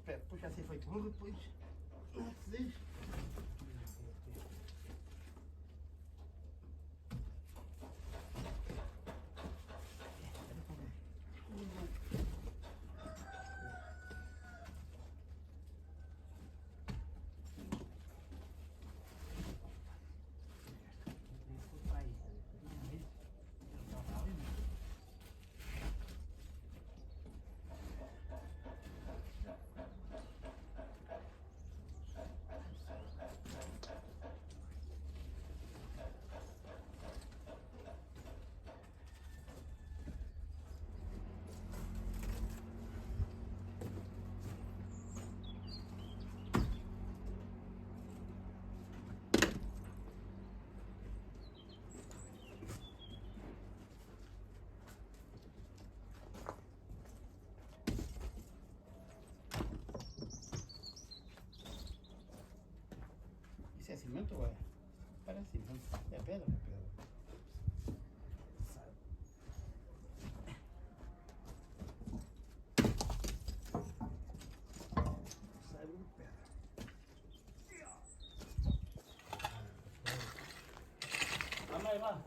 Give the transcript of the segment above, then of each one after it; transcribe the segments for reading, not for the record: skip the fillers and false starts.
depois já ser feito um, depois não se diz. Isso é cimento ou é? Parece cimento. É pedra? É pedra. Sai de pedra. Vamos aí lá.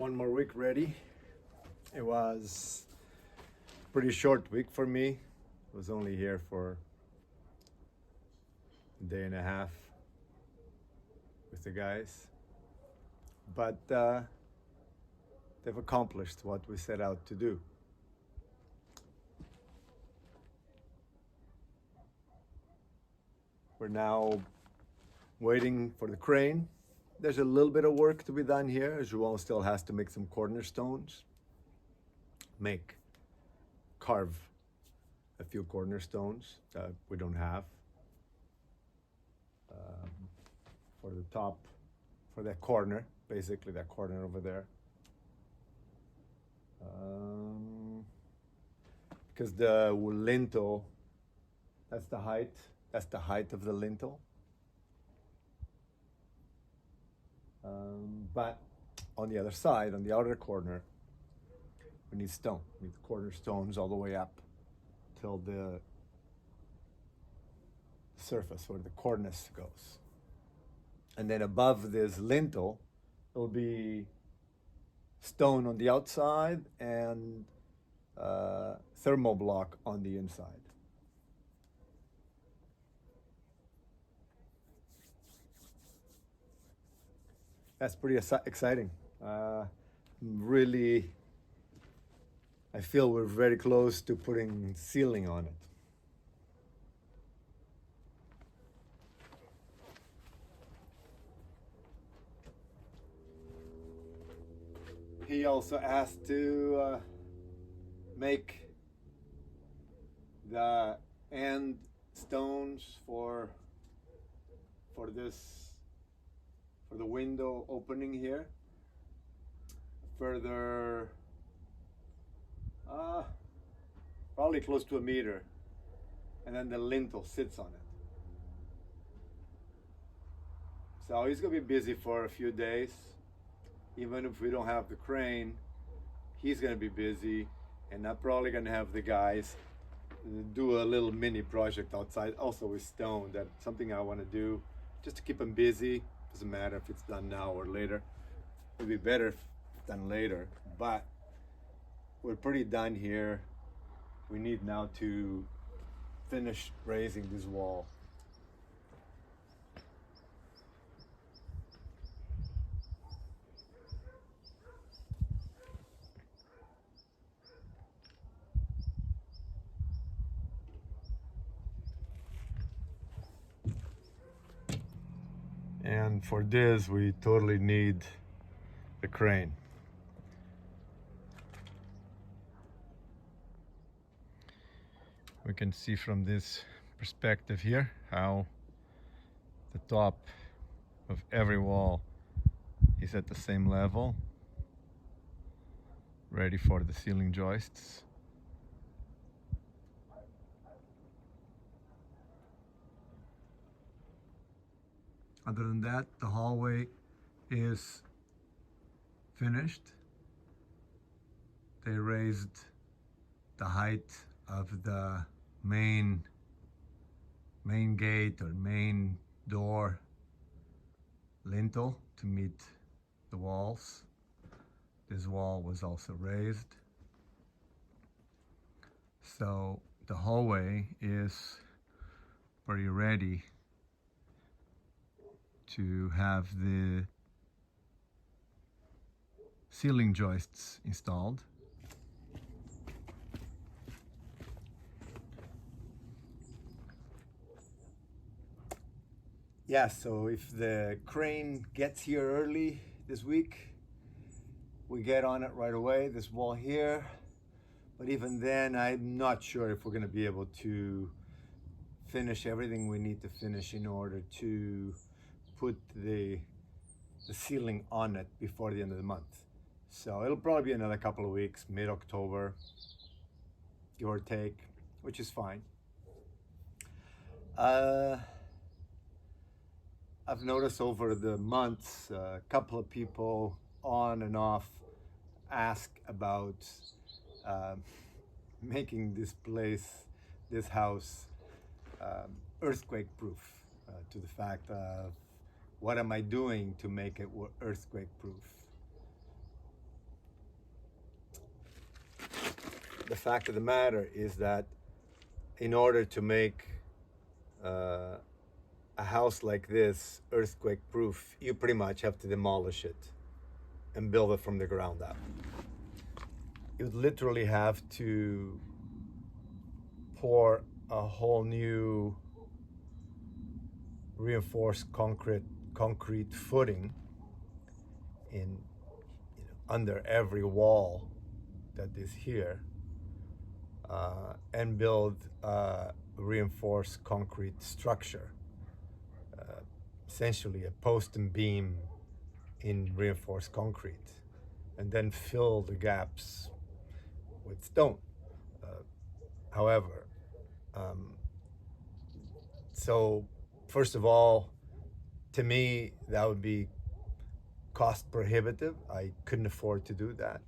one more week ready. It was a pretty short week for me. I was only here for a day and a half with the guys. But they've accomplished what we set out to do. We're now waiting for the crane. There's a little bit of work to be done here. João still has to make some cornerstones. Carve a few cornerstones that we don't have. For the top, for that corner, basically that corner over there. Because the lintel, that's the height of the lintel. But on the other side, on the outer corner, we need stone. We need cornerstones all the way up till the surface where the cornice goes. And then above this lintel, it'll be stone on the outside and thermoblock on the inside. That's pretty exciting. Really, I feel we're very close to putting ceiling on it. He also asked to make the end stones for the window opening here. Further, probably close to a meter, and then the lintel sits on it. So he's gonna be busy for a few days. Even if we don't have the crane, he's gonna be busy, and I'm probably gonna have the guys do a little mini project outside, also with stone. That's something I want to do, just to keep him busy. Doesn't matter if it's done now or later. It'd be better if it's done later, but we're pretty done here. We need now to finish raising this wall. And for this, we totally need the crane. We can see from this perspective here how the top of every wall is at the same level, ready for the ceiling joists. Other than that, the hallway is finished. They raised the height of the main gate or main door lintel to meet the walls. This wall was also raised. So the hallway is pretty ready to have the ceiling joists installed. Yeah, so if the crane gets here early this week, we get on it right away, this wall here. But even then, I'm not sure if we're gonna be able to finish everything we need to finish in order to put the ceiling on it before the end of the month. So it'll probably be another couple of weeks, mid-October, give or take, which is fine. I've noticed over the months, a couple of people on and off ask about making this place, this house, earthquake proof, to the fact of what am I doing to make it earthquake proof? the fact of the matter is that in order to make a house like this earthquake proof, you pretty much have to demolish it and build it from the ground up. You would literally have to pour a whole new reinforced concrete footing in, under every wall that is here, and build a reinforced concrete structure, essentially a post and beam in reinforced concrete, and then fill the gaps with stone. However, so first of all, to me, that would be cost prohibitive. I couldn't afford to do that.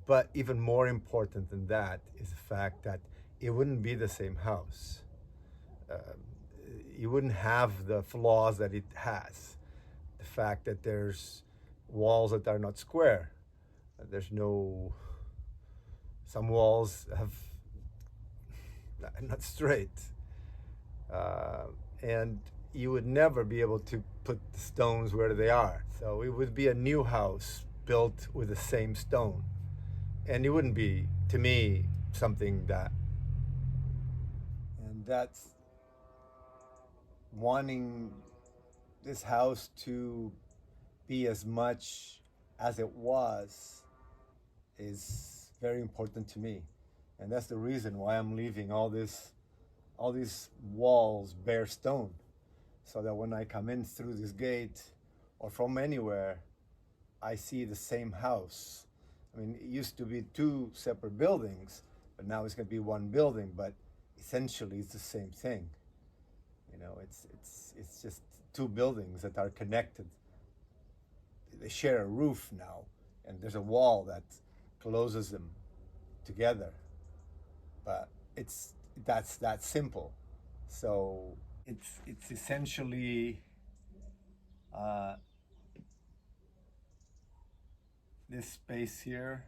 But even more important than that is the fact that it wouldn't be the same house. You wouldn't have the flaws that it has. The fact that there's walls that are not square. There's no, some walls have not straight. And you would never be able to put the stones where they are. So it would be a new house built with the same stone. And it wouldn't be, to me, something that, and that's wanting this house to be as much as it was is very important to me. And that's the reason why I'm leaving all these walls bare stone, so that when I come in through this gate or from anywhere, I see the same house. I mean, it used to be two separate buildings, but now it's going to be one building, but essentially it's the same thing. It's just two buildings that are connected. They share a roof now, and there's a wall that closes them together. But that's that simple. So it's essentially this space here.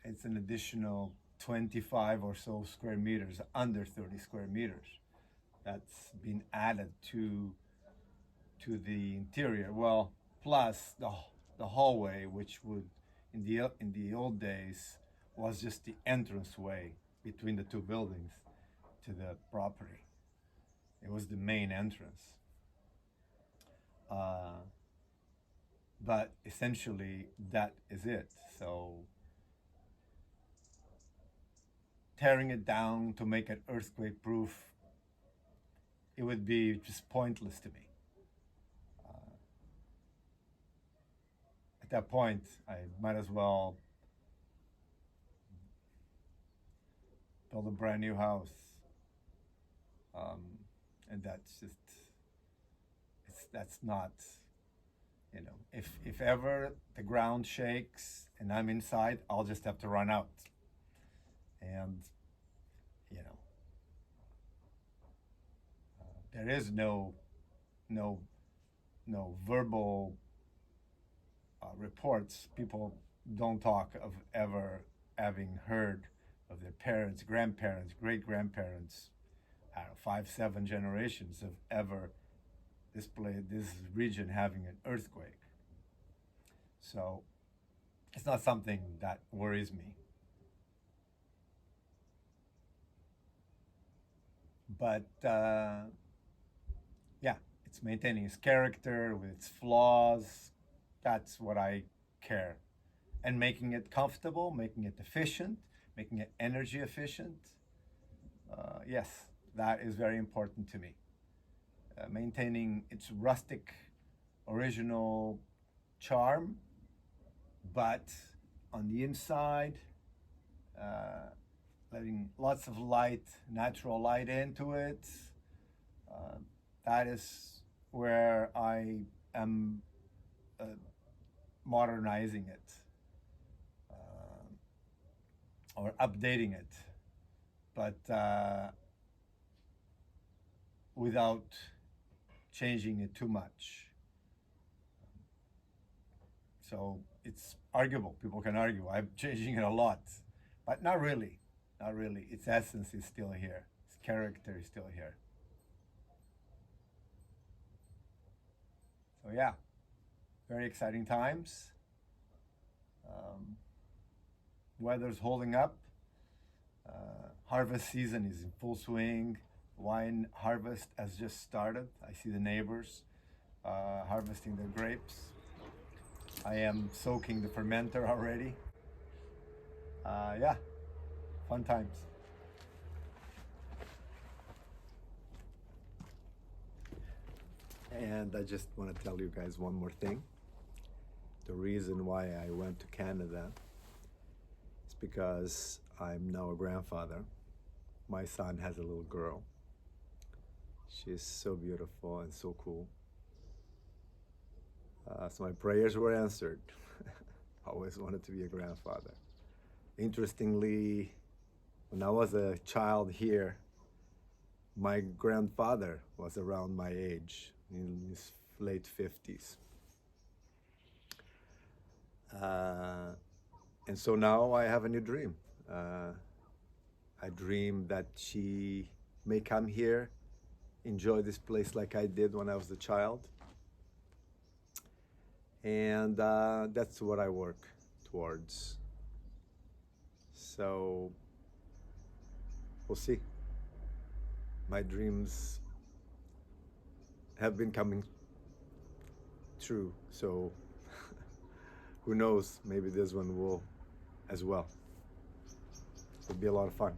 It's an additional 25 or so square meters, under 30 square meters. That's been added to the interior. Well, plus the hallway, which would in the old days was just the entrance way between the two buildings to the property. It was the main entrance. But essentially that is it. So tearing it down to make it earthquake proof, it would be just pointless to me. At that point, I might as well build a brand new house. And that's not, if ever the ground shakes and I'm inside, I'll just have to run out. And, there is no verbal reports. People don't talk of ever having heard of their parents, grandparents, great-grandparents, 5, 7 generations of ever this region having an earthquake. So it's not something that worries me. But yeah, it's maintaining its character with its flaws. That's what I care. And making it comfortable, making it efficient, making it energy efficient. Yes, that is very important to me. Maintaining its rustic, original charm, but on the inside, letting lots of light, natural light into it. That is where I am modernizing it or updating it, but without changing it too much. So it's arguable. People can argue. I'm changing it a lot, but not really. Not really. Its essence is still here. Its character is still here. So yeah, very exciting times. Weather's holding up. Harvest season is in full swing. Wine harvest has just started. I see the neighbors harvesting their grapes. I am soaking the fermenter already. Yeah, fun times. And I just want to tell you guys one more thing. The reason why I went to Canada is because I'm now a grandfather. My son has a little girl. She's so beautiful and so cool. So my prayers were answered. I always wanted to be a grandfather. Interestingly, when I was a child here, my grandfather was around my age, in his late 50s. And so now I have a new dream. I dream that she may come here, enjoy this place like I did when I was a child. And that's what I work towards. So we'll see. My dreams have been coming true, so who knows, maybe this one will as well. It'll be a lot of fun.